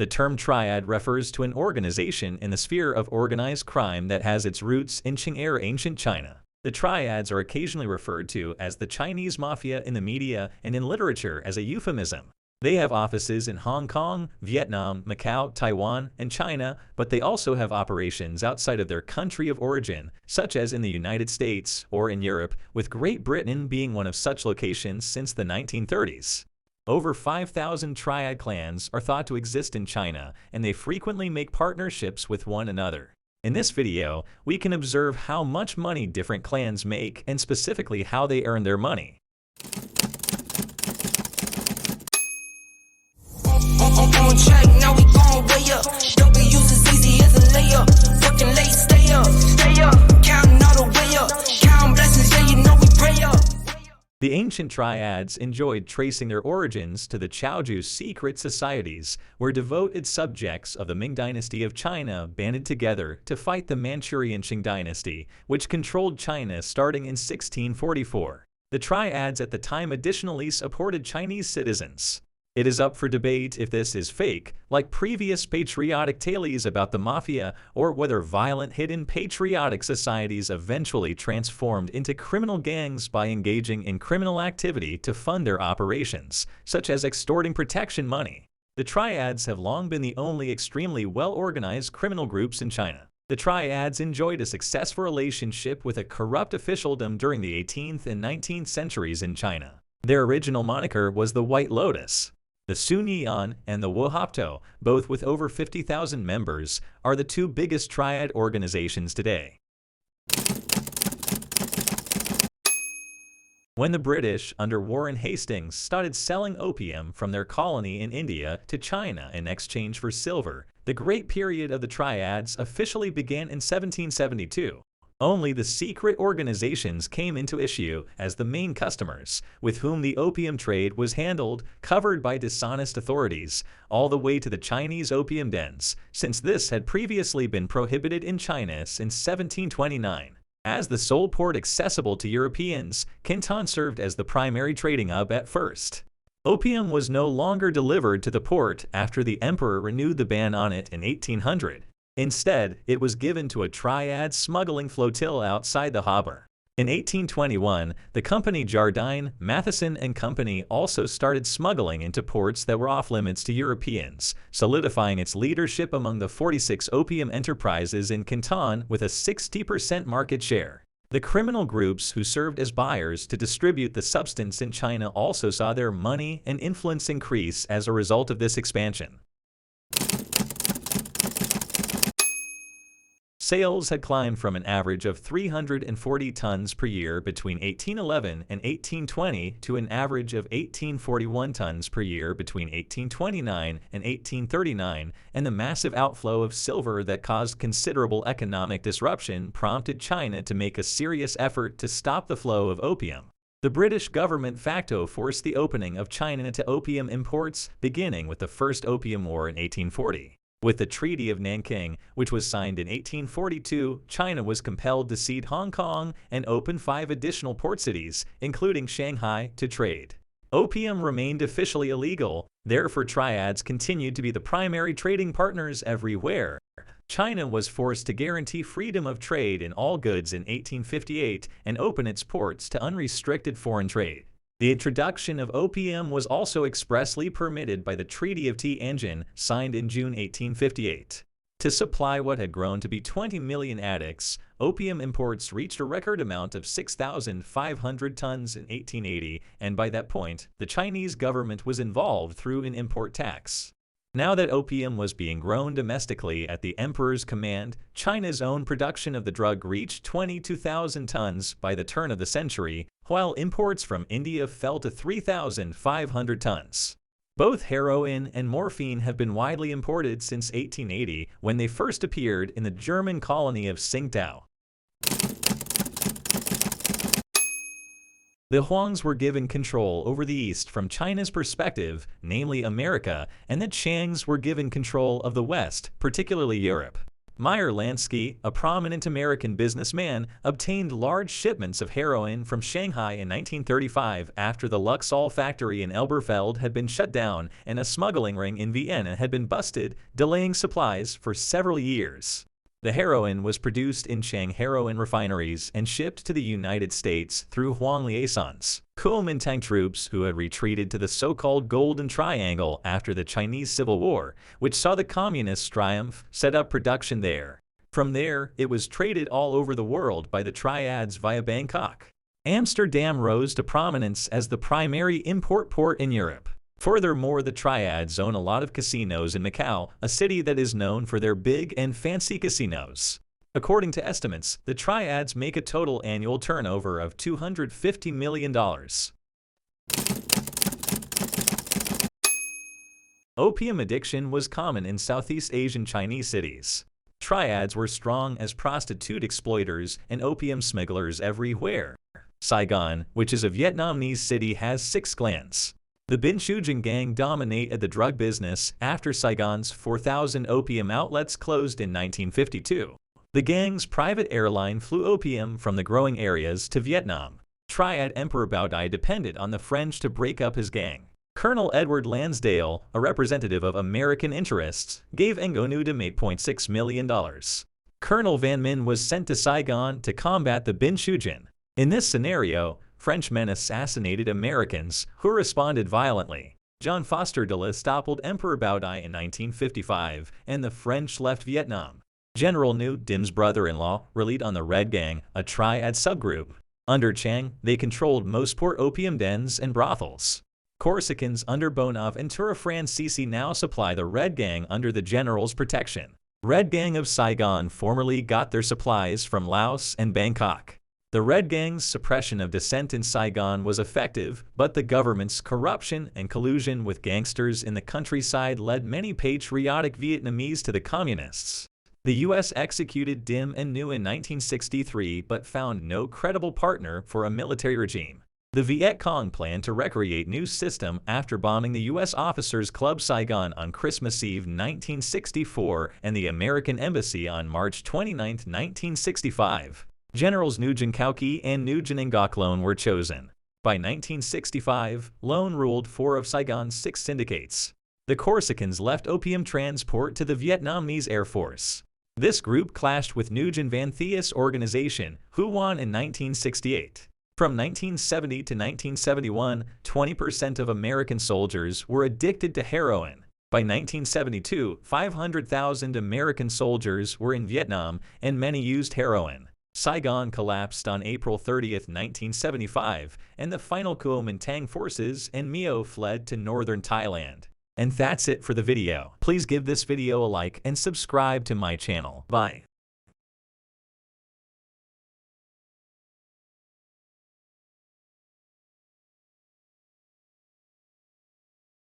The term triad refers to an organization in the sphere of organized crime that has its roots in Qing-era ancient China. The triads are occasionally referred to as the Chinese Mafia in the media and in literature as a euphemism. They have offices in Hong Kong, Vietnam, Macau, Taiwan, and China, but they also have operations outside of their country of origin, such as in the United States or in Europe, with Great Britain being one of such locations since the 1930s. Over 5,000 triad clans are thought to exist in China, and they frequently make partnerships with one another. In this video, we can observe how much money different clans make and specifically how they earn their money. On track, now we going way up. W's as easy as a layup. Working late, stay up, counting all the way up. Counting blessings, yeah, you know we pray up. The ancient triads enjoyed tracing their origins to the Chaozhou secret societies, where devoted subjects of the Ming dynasty of China banded together to fight the Manchurian Qing dynasty, which controlled China starting in 1644. The triads at the time additionally supported Chinese citizens. It is up for debate if this is fake, like previous patriotic tales about the Mafia, or whether violent hidden patriotic societies eventually transformed into criminal gangs by engaging in criminal activity to fund their operations, such as extorting protection money. The triads have long been the only extremely well-organized criminal groups in China. The triads enjoyed a successful relationship with a corrupt officialdom during the 18th and 19th centuries in China. Their original moniker was the White Lotus. The Sunyian and the Wuhapto, both with over 50,000 members, are the two biggest triad organizations today. When the British, under Warren Hastings, started selling opium from their colony in India to China in exchange for silver, the Great Period of the Triads officially began in 1772. Only the secret organizations came into issue as the main customers, with whom the opium trade was handled, covered by dishonest authorities, all the way to the Chinese opium dens, since this had previously been prohibited in China since 1729. As the sole port accessible to Europeans, Canton served as the primary trading hub at first. Opium was no longer delivered to the port after the emperor renewed the ban on it in 1800. Instead, it was given to a triad smuggling flotilla outside the harbor. In 1821, the company Jardine, Matheson and Company also started smuggling into ports that were off-limits to Europeans, solidifying its leadership among the 46 opium enterprises in Canton with a 60% market share. The criminal groups who served as buyers to distribute the substance in China also saw their money and influence increase as a result of this expansion. Sales had climbed from an average of 340 tons per year between 1811 and 1820 to an average of 1841 tons per year between 1829 and 1839, and the massive outflow of silver that caused considerable economic disruption prompted China to make a serious effort to stop the flow of opium. The British government de facto forced the opening of China to opium imports, beginning with the First Opium War in 1840. With the Treaty of Nanking, which was signed in 1842, China was compelled to cede Hong Kong and open 5 additional port cities, including Shanghai, to trade. Opium remained officially illegal, therefore triads continued to be the primary trading partners everywhere. China was forced to guarantee freedom of trade in all goods in 1858 and open its ports to unrestricted foreign trade. The introduction of opium was also expressly permitted by the Treaty of Tianjin, signed in June 1858. To supply what had grown to be 20 million addicts, opium imports reached a record amount of 6,500 tons in 1880, and by that point, the Chinese government was involved through an import tax. Now that opium was being grown domestically at the emperor's command, China's own production of the drug reached 22,000 tons by the turn of the century, while imports from India fell to 3,500 tons. Both heroin and morphine have been widely imported since 1880, when they first appeared in the German colony of Tsingtao. The Huangs were given control over the East from China's perspective, namely America, and the Changs were given control of the West, particularly Europe. Meyer Lansky, a prominent American businessman, obtained large shipments of heroin from Shanghai in 1935 after the Luxol factory in Elberfeld had been shut down and a smuggling ring in Vienna had been busted, delaying supplies for several years. The heroin was produced in Chang heroin refineries and shipped to the United States through Huang liaisons. Kuomintang troops who had retreated to the so-called Golden Triangle after the Chinese Civil War, which saw the Communists triumph, set up production there. From there, it was traded all over the world by the Triads via Bangkok. Amsterdam rose to prominence as the primary import port in Europe. Furthermore, the Triads own a lot of casinos in Macau, a city that is known for their big and fancy casinos. According to estimates, the Triads make a total annual turnover of $250 million. Opium addiction was common in Southeast Asian Chinese cities. Triads were strong as prostitute exploiters and opium smugglers everywhere. Saigon, which is a Vietnamese city, has 6 clans. The Binchujan gang dominated the drug business after Saigon's 4,000 opium outlets closed in 1952. The gang's private airline flew opium from the growing areas to Vietnam. Triad Emperor Bao Dai depended on the French to break up his gang. Colonel Edward Lansdale, a representative of American interests, gave Ngonudim $8.6 million. Colonel Van Min was sent to Saigon to combat the Binchujan. In this scenario, Frenchmen assassinated Americans, who responded violently. John Foster Dulles toppled Emperor Bao Dai in 1955, and the French left Vietnam. General Ngo Dim's brother-in-law relied on the Red Gang, a triad subgroup. Under Chiang, they controlled most port opium dens and brothels. Corsicans under Bonov and Turafran Sisi now supply the Red Gang under the general's protection. Red Gang of Saigon formerly got their supplies from Laos and Bangkok. The Red Gang's suppression of dissent in Saigon was effective, but the government's corruption and collusion with gangsters in the countryside led many patriotic Vietnamese to the communists. The U.S. executed Diem and Ngo in 1963 but found no credible partner for a military regime. The Viet Cong planned to recreate Ngo's system after bombing the U.S. Officers Club Saigon on Christmas Eve 1964 and the American Embassy on March 29, 1965. Generals Nguyen Cao Ky and Nguyen Ngoc Loan were chosen. By 1965, Loan ruled 4 of Saigon's 6 syndicates. The Corsicans left opium transport to the Vietnamese Air Force. This group clashed with Nguyen Van Thieu's organization, who won in 1968. From 1970 to 1971, 20% of American soldiers were addicted to heroin. By 1972, 500,000 American soldiers were in Vietnam, and many used heroin. Saigon collapsed on April 30, 1975, and the final Kuomintang forces and Mio fled to northern Thailand. And that's it for the video. Please give this video a like and subscribe to my channel. Bye.